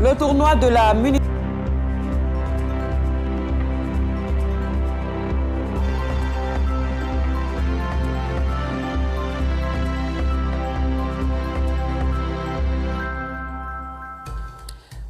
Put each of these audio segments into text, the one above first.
Le tournoi de la municipalité.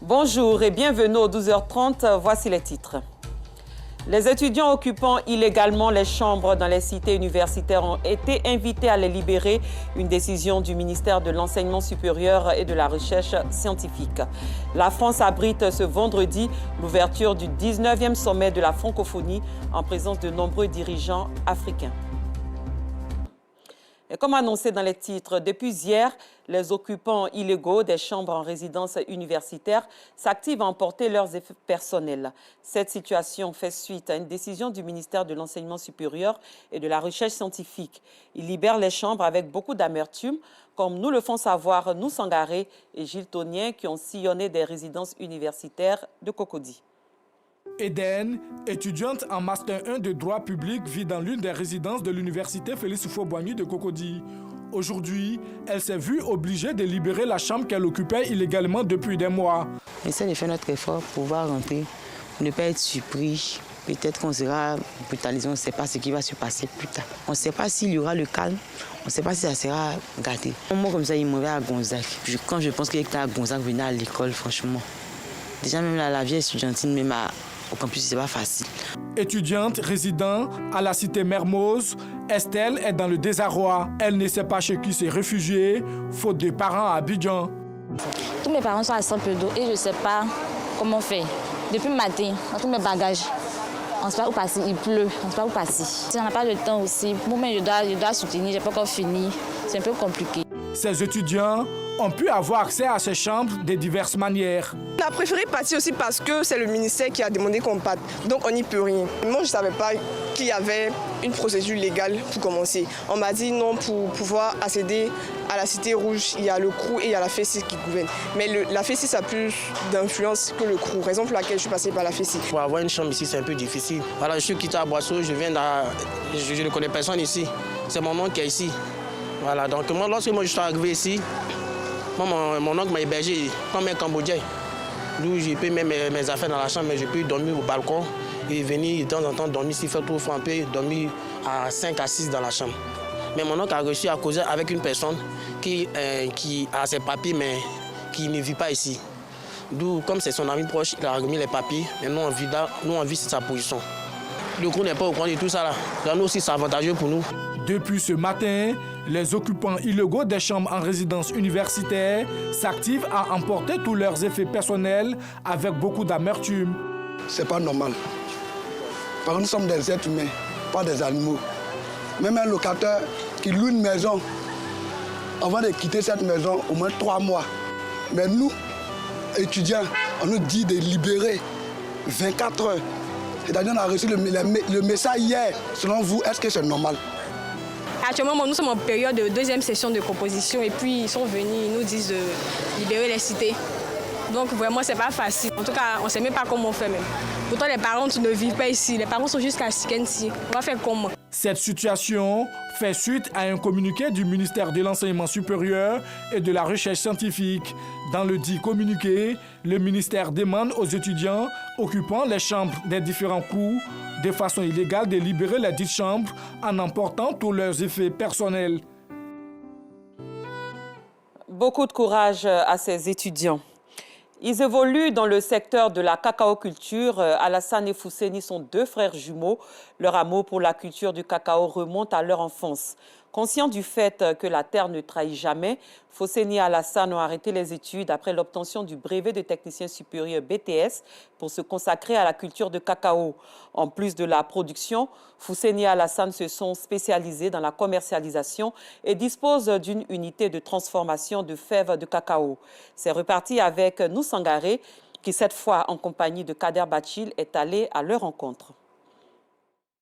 Bonjour et bienvenue aux 12h30. Voici les titres. Les étudiants occupant illégalement les chambres dans les cités universitaires ont été invités à les libérer. Une décision du ministère de l'Enseignement supérieur et de la Recherche scientifique. La France abrite ce vendredi l'ouverture du 19e sommet de la francophonie en présence de nombreux dirigeants africains. Et comme annoncé dans les titres, depuis hier, les occupants illégaux des chambres en résidence universitaire s'activent à emporter leurs effets personnels. Cette situation fait suite à une décision du ministère de l'Enseignement supérieur et de la Recherche scientifique. Ils libèrent les chambres avec beaucoup d'amertume, comme nous le font savoir Nou Sangaré et Gilles Tonien qui ont sillonné des résidences universitaires de Cocody. Eden, étudiante en Master 1 de droit public, vit dans l'une des résidences de l'université Félix Houphouët-Boigny de Cocody. Aujourd'hui, elle s'est vue obligée de libérer la chambre qu'elle occupait illégalement depuis des mois. On essaie de faire notre effort pour pouvoir rentrer, pour ne pas être surpris. Peut-être qu'on sera brutalisé, on ne sait pas ce qui va se passer plus tard. On ne sait pas s'il y aura le calme, on ne sait pas si ça sera gâté. Moi, comme ça, il m'aurait à Gonzague. Quand je pense qu'il était à Gonzague, venir à l'école, franchement. Déjà, même la vie étudiantine, même au campus, c'est pas facile. Étudiante résidant à la cité Mermoz, Estelle est dans le désarroi. Elle ne sait pas chez qui se réfugier, faute de parents à Abidjan. Tous mes parents sont à Saint-Pédo et je ne sais pas comment faire. Depuis le matin, dans tous mes bagages, on ne sait pas où passer, il pleut, on ne sait pas où passer. Si on n'a pas le temps aussi, moi-même je dois soutenir, je n'ai pas encore fini, c'est un peu compliqué. Ces étudiants ont pu avoir accès à ces chambres de diverses manières. On a préféré partir aussi parce que c'est le ministère qui a demandé qu'on parte, donc on n'y peut rien. Moi, je ne savais pas qu'il y avait une procédure légale pour commencer. On m'a dit non, pour pouvoir accéder à la Cité Rouge, il y a le CROU et il y a la FECI qui gouverne. Mais la FECI a plus d'influence que le CROU, raison pour laquelle je suis passée par la FECI. Pour avoir une chambre ici, c'est un peu difficile. Voilà, je suis quitté à Boisseau, je ne connais personne ici. C'est mon oncle qui est ici. Voilà, donc lorsque je suis arrivé ici, mon oncle m'a hébergé comme un Cambodgien. D'où j'ai pu mettre mes affaires dans la chambre, mais j'ai pu dormir au balcon et venir de temps en temps dormir, s'il fait trop froid, un peu, dormir à 5 à 6 dans la chambre. Mais mon oncle a réussi à causer avec une personne qui a ses papiers, mais qui ne vit pas ici. D'où, comme c'est son ami proche, il a remis les papiers, mais nous on vit sa position. Le CROU n'est pas au courant de tout ça là. Donc, nous aussi, c'est avantageux pour nous. Depuis ce matin, les occupants illégaux des chambres en résidence universitaire s'activent à emporter tous leurs effets personnels avec beaucoup d'amertume. C'est pas normal. Parce que nous sommes des êtres humains, pas des animaux. Même un locataire qui loue une maison, avant de quitter cette maison, au moins 3 mois. Mais nous, étudiants, on nous dit de libérer 24 heures. C'est-à-dire qu'on a reçu le message hier. Selon vous, est-ce que c'est normal? Actuellement, nous sommes en période de deuxième session de composition et puis ils sont venus, ils nous disent de libérer les cités. Donc vraiment, c'est pas facile. En tout cas, on ne sait même pas comment on fait même. Pourtant, les parents ne vivent pas ici. Les parents sont jusqu'à Sikensi. On va faire comment? Cette situation fait suite à un communiqué du ministère de l'Enseignement supérieur et de la Recherche scientifique. Dans le dit communiqué, le ministère demande aux étudiants occupant les chambres des différents cours de façon illégale de libérer les dites chambres en emportant tous leurs effets personnels. Beaucoup de courage à ces étudiants. Ils évoluent dans le secteur de la cacao-culture. Alassane et Fousseni sont 2 frères jumeaux. Leur amour pour la culture du cacao remonte à leur enfance. Conscients du fait que la terre ne trahit jamais, Fousseni et Alassane ont arrêté les études après l'obtention du brevet de technicien supérieur BTS pour se consacrer à la culture de cacao. En plus de la production, Fousseni et Alassane se sont spécialisés dans la commercialisation et disposent d'une unité de transformation de fèves de cacao. C'est reparti avec Nou Sangaré, qui cette fois en compagnie de Kader Bachil est allé à leur rencontre.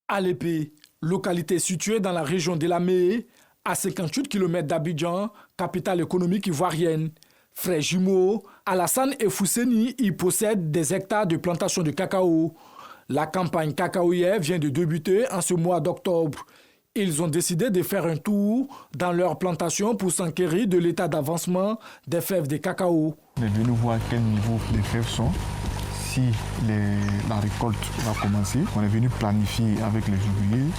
Alépé, localité située dans la région de Lamé, à 58 km d'Abidjan, capitale économique ivoirienne. Frères jumeaux, Alassane et Fousseni y possèdent des hectares de plantations de cacao. La campagne cacaoyère vient de débuter en ce mois d'octobre. Ils ont décidé de faire un tour dans leur plantation pour s'enquérir de l'état d'avancement des fèves de cacao. On est venu voir à quel niveau les fèves sont. Si la récolte va commencer, on est venu planifier avec les ouvriers.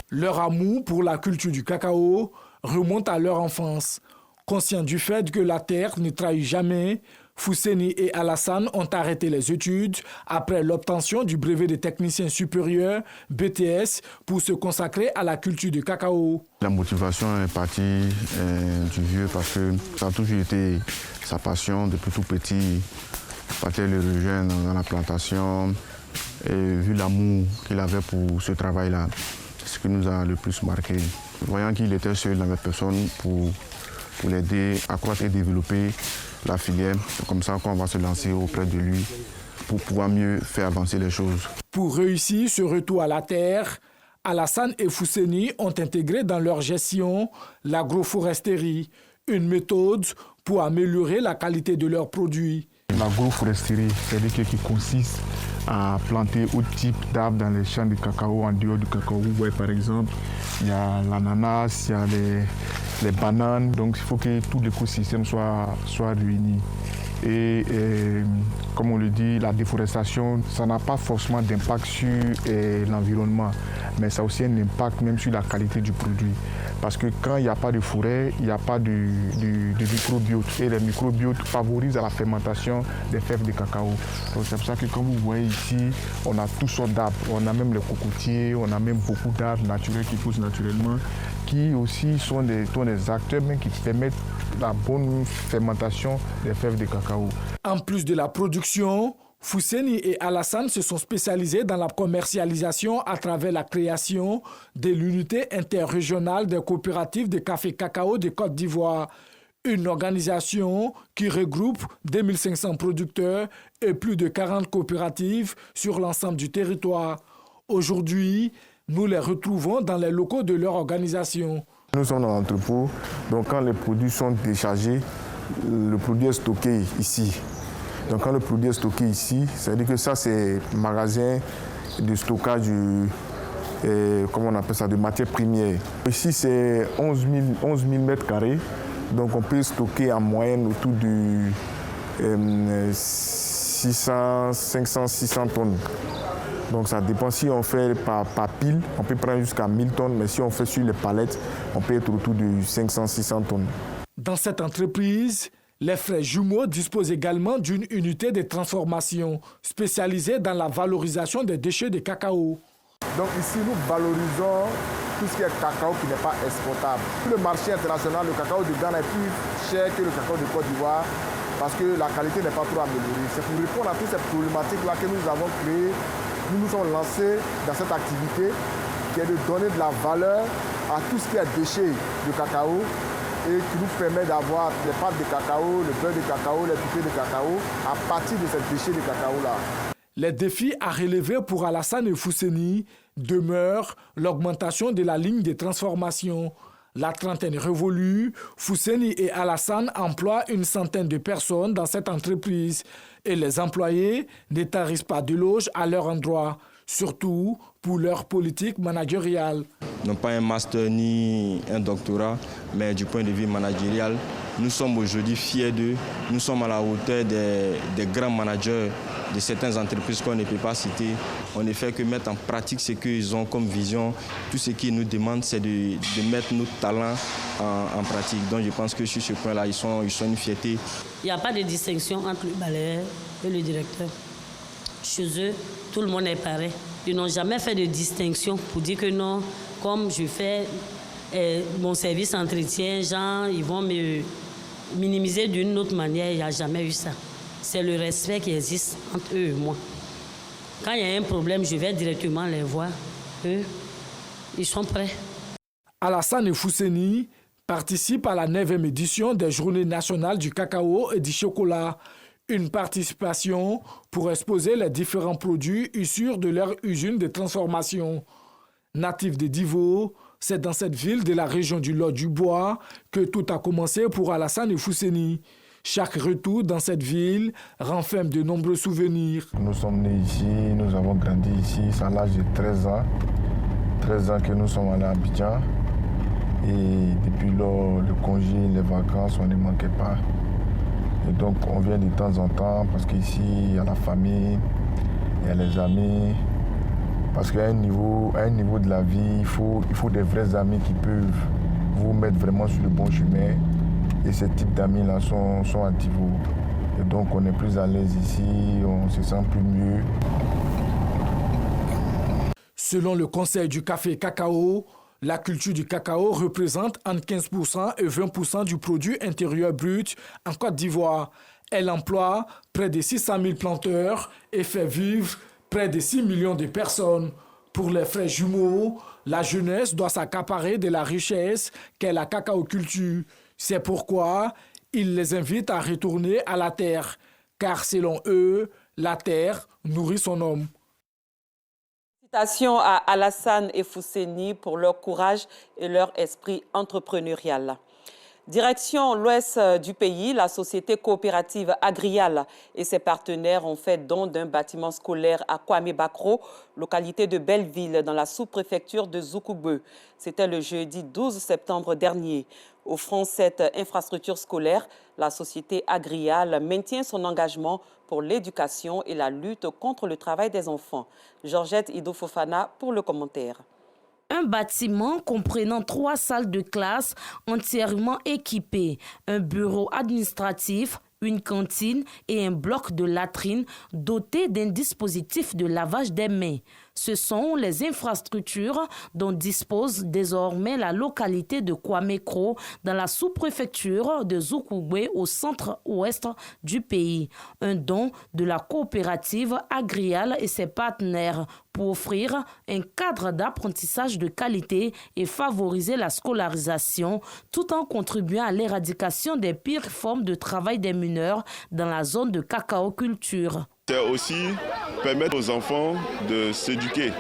Leur amour pour la culture du cacao remonte à leur enfance. Conscients du fait que la terre ne trahit jamais, Fousseni et Alassane ont arrêté les études après l'obtention du brevet de technicien supérieur, BTS, pour se consacrer à la culture du cacao. La motivation est partie du vieux parce que ça a toujours été sa passion depuis tout petit. Il partait le rejoindre dans la plantation et vu l'amour qu'il avait pour ce travail-là, c'est ce qui nous a le plus marqué. Voyant qu'il était seul, il n'avait personne pour l'aider à croître et développer la filière. C'est comme ça qu'on va se lancer auprès de lui pour pouvoir mieux faire avancer les choses. Pour réussir ce retour à la terre, Alassane et Fousseni ont intégré dans leur gestion l'agroforesterie, une méthode pour améliorer la qualité de leurs produits. L'agroforesterie, c'est quelque qui consiste à planter tout type d'arbres dans les champs de cacao, en dehors du cacao. Ouais, par exemple, il y a l'ananas, il y a les bananes. Donc il faut que tout l'écosystème soit réuni. Et comme on le dit, la déforestation, ça n'a pas forcément d'impact sur l'environnement, mais ça a aussi un impact même sur la qualité du produit. Parce que quand il n'y a pas de forêt, il n'y a pas de microbiote. Et les microbiotes favorisent la fermentation des fèves de cacao. Donc c'est pour ça que comme vous voyez ici, on a toutes sortes d'arbres. On a même les cocotiers, on a même beaucoup d'arbres naturels qui poussent naturellement, qui aussi sont des acteurs même qui permettent la bonne fermentation des fèves de cacao. En plus de la production, Fousseni et Alassane se sont spécialisés dans la commercialisation à travers la création de l'unité interrégionale des coopératives de café cacao de Côte d'Ivoire, une organisation qui regroupe 2500 producteurs et plus de 40 coopératives sur l'ensemble du territoire. Aujourd'hui, nous les retrouvons dans les locaux de leur organisation. Nous sommes dans l'entrepôt, donc quand les produits sont déchargés, le produit est stocké ici. Donc quand le produit est stocké ici, ça veut dire que ça c'est magasin de stockage comment on appelle ça, de matières premières. Ici c'est 11 000 mètres carrés, donc on peut stocker en moyenne autour de 500-600 tonnes. Donc ça dépend, si on fait par pile, on peut prendre jusqu'à 1000 tonnes, mais si on fait sur les palettes, on peut être autour de 500-600 tonnes. Dans cette entreprise, les frères jumeaux disposent également d'une unité de transformation spécialisée dans la valorisation des déchets de cacao. Donc ici, nous valorisons tout ce qui est cacao qui n'est pas exportable. Le marché international, le cacao de Ghana est plus cher que le cacao de Côte d'Ivoire parce que la qualité n'est pas trop améliorée. C'est pour répondre à toutes ces problématiques-là que nous avons créées. Nous nous sommes lancés dans cette activité qui est de donner de la valeur à tout ce qui est déchets de cacao et qui nous permet d'avoir les pâtes de cacao, le beurre de cacao, les pipés de cacao à partir de ces déchets de cacao-là. Les défis à relever pour Alassane et Fousseni demeurent l'augmentation de la ligne de transformation. La trentaine révolue, Fousseni et Alassane emploient une centaine de personnes dans cette entreprise et les employés ne tarissent pas de loge à leur endroit, surtout pour leur politique managériale. Non pas un master ni un doctorat, mais du point de vue managérial, nous sommes aujourd'hui fiers d'eux. Nous sommes à la hauteur des grands managers de certaines entreprises qu'on ne peut pas citer. On ne fait que mettre en pratique ce qu'ils ont comme vision. Tout ce qu'ils nous demandent, c'est de mettre nos talents en pratique. Donc je pense que sur ce point-là, ils sont une fierté. Il n'y a pas de distinction entre le balayeur et le directeur. Chez eux, tout le monde est pareil. Ils n'ont jamais fait de distinction pour dire que non, comme je fais mon service entretien, genre, ils vont me minimiser d'une autre manière. Il n'y a jamais eu ça. C'est le respect qui existe entre eux et moi. Quand il y a un problème, je vais directement les voir. Eux, ils sont prêts. Alassane et Fousseni participent à la 9e édition des Journées nationales du cacao et du chocolat. Une participation pour exposer les différents produits issus de leur usine de transformation. Natif de Divo, c'est dans cette ville de la région du Lot-du-Bois que tout a commencé pour Alassane et Fousseni. Chaque retour dans cette ville renferme de nombreux souvenirs. Nous sommes nés ici, nous avons grandi ici, c'est à l'âge de 13 ans. 13 ans que nous sommes allés à Abidjan. Et depuis lors, le congé, les vacances, on ne manquait pas. Et donc on vient de temps en temps parce qu'ici il y a la famille, il y a les amis. Parce qu'à un niveau de la vie, il faut des vrais amis qui peuvent vous mettre vraiment sur le bon chemin. Et ces types d'amis-là sont à vous. Et donc on est plus à l'aise ici, on se sent plus mieux. Selon le Conseil du café cacao, la culture du cacao représente entre 15% et 20% du produit intérieur brut en Côte d'Ivoire. Elle emploie près de 600 000 planteurs et fait vivre près de 6 millions de personnes. Pour les frères jumeaux, la jeunesse doit s'accaparer de la richesse qu'est la cacaoculture. C'est pourquoi ils les invitent à retourner à la terre, car selon eux, la terre nourrit son homme. Félicitations à Alassane et Fousseni pour leur courage et leur esprit entrepreneurial. Direction l'ouest du pays, la société coopérative Agrial et ses partenaires ont fait don d'un bâtiment scolaire à Kwame Bakro, localité de Belleville, dans la sous-préfecture de Zoukougbe. C'était le jeudi 12 septembre dernier. Offrant cette infrastructure scolaire, la société Agrial maintient son engagement pour l'éducation et la lutte contre le travail des enfants. Georgette Ido-Fofana pour le commentaire. Un bâtiment comprenant 3 salles de classe entièrement équipées, un bureau administratif, une cantine et un bloc de latrine doté d'un dispositif de lavage des mains. Ce sont les infrastructures dont dispose désormais la localité de Kwame-Kro dans la sous-préfecture de Zoukougbe au centre-ouest du pays. Un don de la coopérative Agrial et ses partenaires pour offrir un cadre d'apprentissage de qualité et favoriser la scolarisation tout en contribuant à l'éradication des pires formes de travail des mineurs dans la zone de cacaoculture. C'est aussi permettre aux enfants de s'éduquer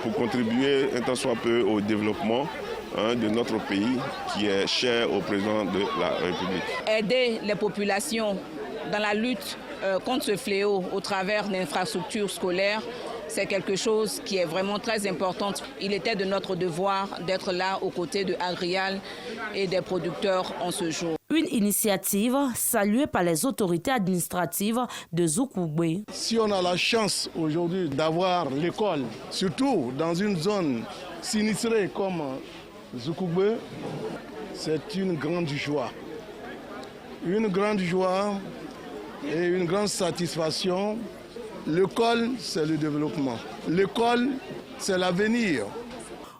pour contribuer un tant soit peu au développement de notre pays qui est cher au président de la République. Aider les populations dans la lutte contre ce fléau au travers d'infrastructures scolaires, c'est quelque chose qui est vraiment très important. Il était de notre devoir d'être là aux côtés de Agrial et des producteurs en ce jour. Une initiative saluée par les autorités administratives de Zoukougbe. Si on a la chance aujourd'hui d'avoir l'école, surtout dans une zone sinistrée comme Zoukougbe, c'est une grande joie. Une grande joie et une grande satisfaction. L'école, c'est le développement. L'école, c'est l'avenir.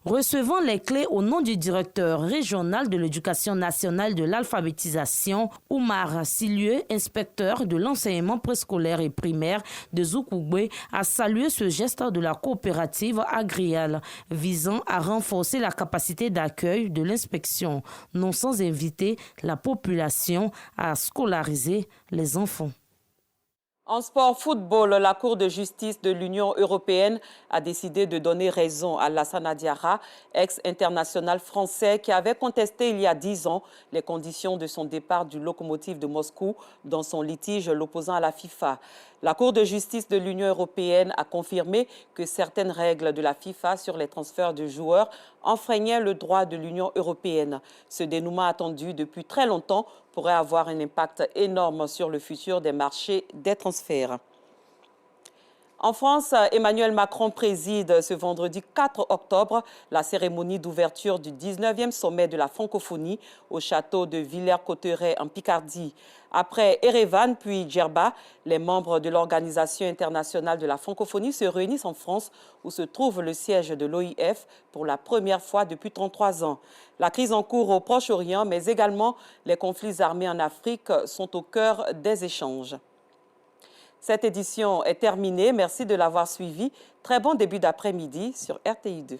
Recevant les clés au nom du directeur régional de l'éducation nationale de l'alphabétisation, Oumar Silieu, inspecteur de l'enseignement préscolaire et primaire de Zoukougbe, a salué ce geste de la coopérative Agrial visant à renforcer la capacité d'accueil de l'inspection, non sans inviter la population à scolariser les enfants. En sport football, la Cour de justice de l'Union européenne a décidé de donner raison à Lassana Diarra, ex-international français qui avait contesté il y a 10 ans les conditions de son départ du Lokomotiv de Moscou dans son litige l'opposant à la FIFA. La Cour de justice de l'Union européenne a confirmé que certaines règles de la FIFA sur les transferts de joueurs enfreignaient le droit de l'Union européenne. Ce dénouement attendu depuis très longtemps pourrait avoir un impact énorme sur le futur des marchés des transferts. En France, Emmanuel Macron préside ce vendredi 4 octobre la cérémonie d'ouverture du 19e sommet de la francophonie au château de Villers-Cotterêts en Picardie. Après Erevan puis Djerba, les membres de l'Organisation internationale de la francophonie se réunissent en France où se trouve le siège de l'OIF pour la première fois depuis 33 ans. La crise en cours au Proche-Orient, mais également les conflits armés en Afrique sont au cœur des échanges. Cette édition est terminée. Merci de l'avoir suivi. Très bon début d'après-midi sur RTI2.